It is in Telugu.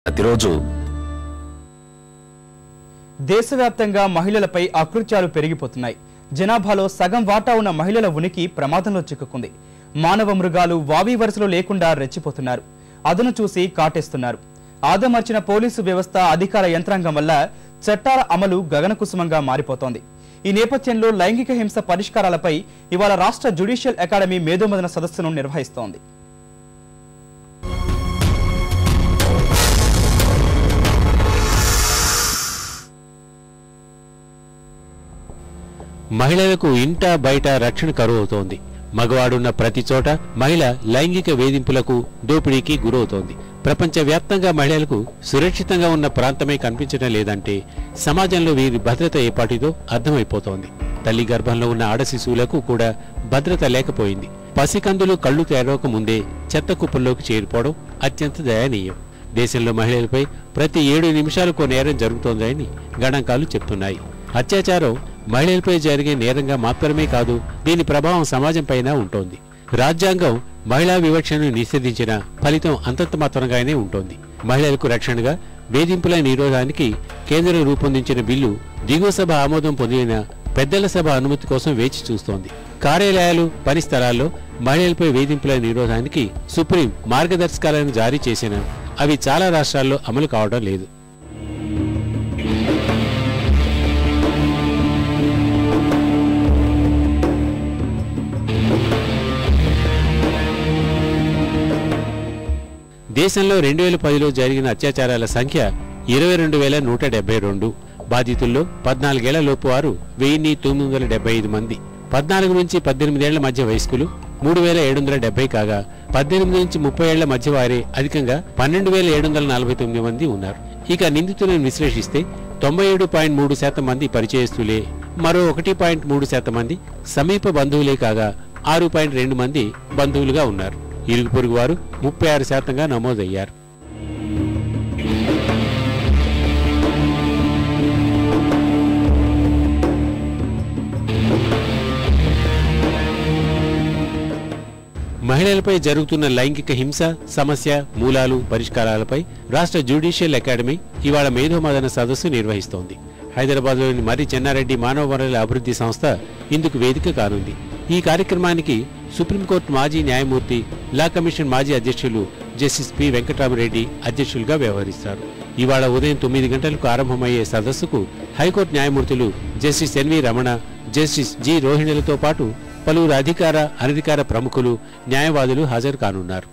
ప్రతిరోజు దేశవ్యాప్తంగా మహిళలపై అకృత్యాలు పెరిగిపోతున్నాయి. జనాభాలో సగం వాటా ఉన్న మహిళల ఉనికి ప్రమాదంలో చిక్కుకుంది. మానవ మృగాలు వావి వరుసలో లేకుండా రెచ్చిపోతున్నారు. అదను చూసి కాటేస్తున్నారు. ఆదమర్చిన పోలీసు వ్యవస్థ అధికార యంత్రాంగం వల్ల చట్టాల అమలు గగనకుసుమంగా మారిపోతోంది. ఈ నేపథ్యంలో లైంగిక హింస పరిష్కారాలపై ఇవాళ రాష్ట్ర జ్యుడిషియల్ అకాడమీ మేధోమథన సదస్సును నిర్వహిస్తోంది. మహిళలకు ఇంట బయట రక్షణ కరువవుతోంది. మగవాడున్న ప్రతి చోట మహిళ లైంగిక వేధింపులకు, దోపిడీకి గురవుతోంది. ప్రపంచవ్యాప్తంగా మహిళలకు సురక్షితంగా ఉన్న ప్రాంతమే కనిపించడం లేదంటే సమాజంలో వీరి భద్రత ఏపాటిదో అర్థమైపోతోంది. తల్లి గర్భంలో ఉన్న ఆడ శిశువులకు కూడా భద్రత లేకపోయింది. పసికందులు కళ్లు తెరవక ముందే చెత్త కుప్పల్లోకి చేరిపోవడం అత్యంత దయనీయం. దేశంలో మహిళలపై ప్రతి 7 నిమిషాలకు నేరం జరుగుతోందని గణాంకాలు చెప్తున్నాయి. అత్యాచారం మహిళలపై జరిగే నేరంగా మాత్రమే కాదు, దీని ప్రభావం సమాజంపైన ఉంటోంది. రాజ్యాంగం మహిళా వివక్షను నిషేధించిన ఫలితం అంతంత మాత్రంగానే ఉంటోంది. మహిళలకు రక్షణగా వేధింపుల నిరోధానికి కేంద్రం రూపొందించిన బిల్లు దిగువ సభ ఆమోదం పొందిన పెద్దల సభ అనుమతి కోసం వేచి చూస్తోంది. కార్యాలయాలు, పని స్థలాల్లో మహిళలపై వేధింపుల నిరోధానికి సుప్రీం మార్గదర్శకాలను జారీ చేసినా అవి చాలా రాష్ట్రాల్లో అమలు కావడం లేదు. దేశంలో 2010లో జరిగిన అత్యాచారాల సంఖ్య 22,172. బాధితుల్లో 14 ఏళ్ల లోపు వారు 1,975 మంది. 14 నుంచి 18 ఏళ్ల మధ్య వయస్కులు 3,770 కాగా 18 నుంచి 30 ఏళ్ల మధ్య వారే అధికంగా 12,749 మంది ఉన్నారు. ఇక నిందితులను విశ్లేషిస్తే 97.3% మంది పరిచయస్తులే, మరో 1.3% మంది సమీప బంధువులే కాగా 6.2 మంది బంధువులుగా ఉన్నారు. ఇరుగు పొరుగు వారు 36%గా నమోదయ్యారు. మహిళలపై జరుగుతున్న లైంగిక హింస సమస్య మూలాలు, పరిష్కారాలపై రాష్ట్ర జ్యుడిషియల్ అకాడమీ ఇవాళ మేధోమథన సదస్సు నిర్వహిస్తోంది. హైదరాబాద్లోని మర్రి చెన్నారెడ్డి మానవ వనరుల అభివృద్ధి సంస్థ ఇందుకు వేదిక కానుంది. ఈ కార్యక్రమానికి సుప్రీంకోర్టు మాజీ న్యాయమూర్తి, లా కమిషన్ మాజీ అధ్యక్షులు జస్టిస్ పి వెంకటరామరెడ్డి అధ్యక్షులుగా వ్యవహరిస్తారు. ఇవాళ ఉదయం 9 గంటలకు ఆరంభమయ్యే సదస్సుకు హైకోర్టు న్యాయమూర్తులు justice NV Ramana, justice G రోహిణిలతో పాటు పలువురు అధికార, అనధికార ప్రముఖులు, న్యాయవాదులు హాజరు కానున్నారు.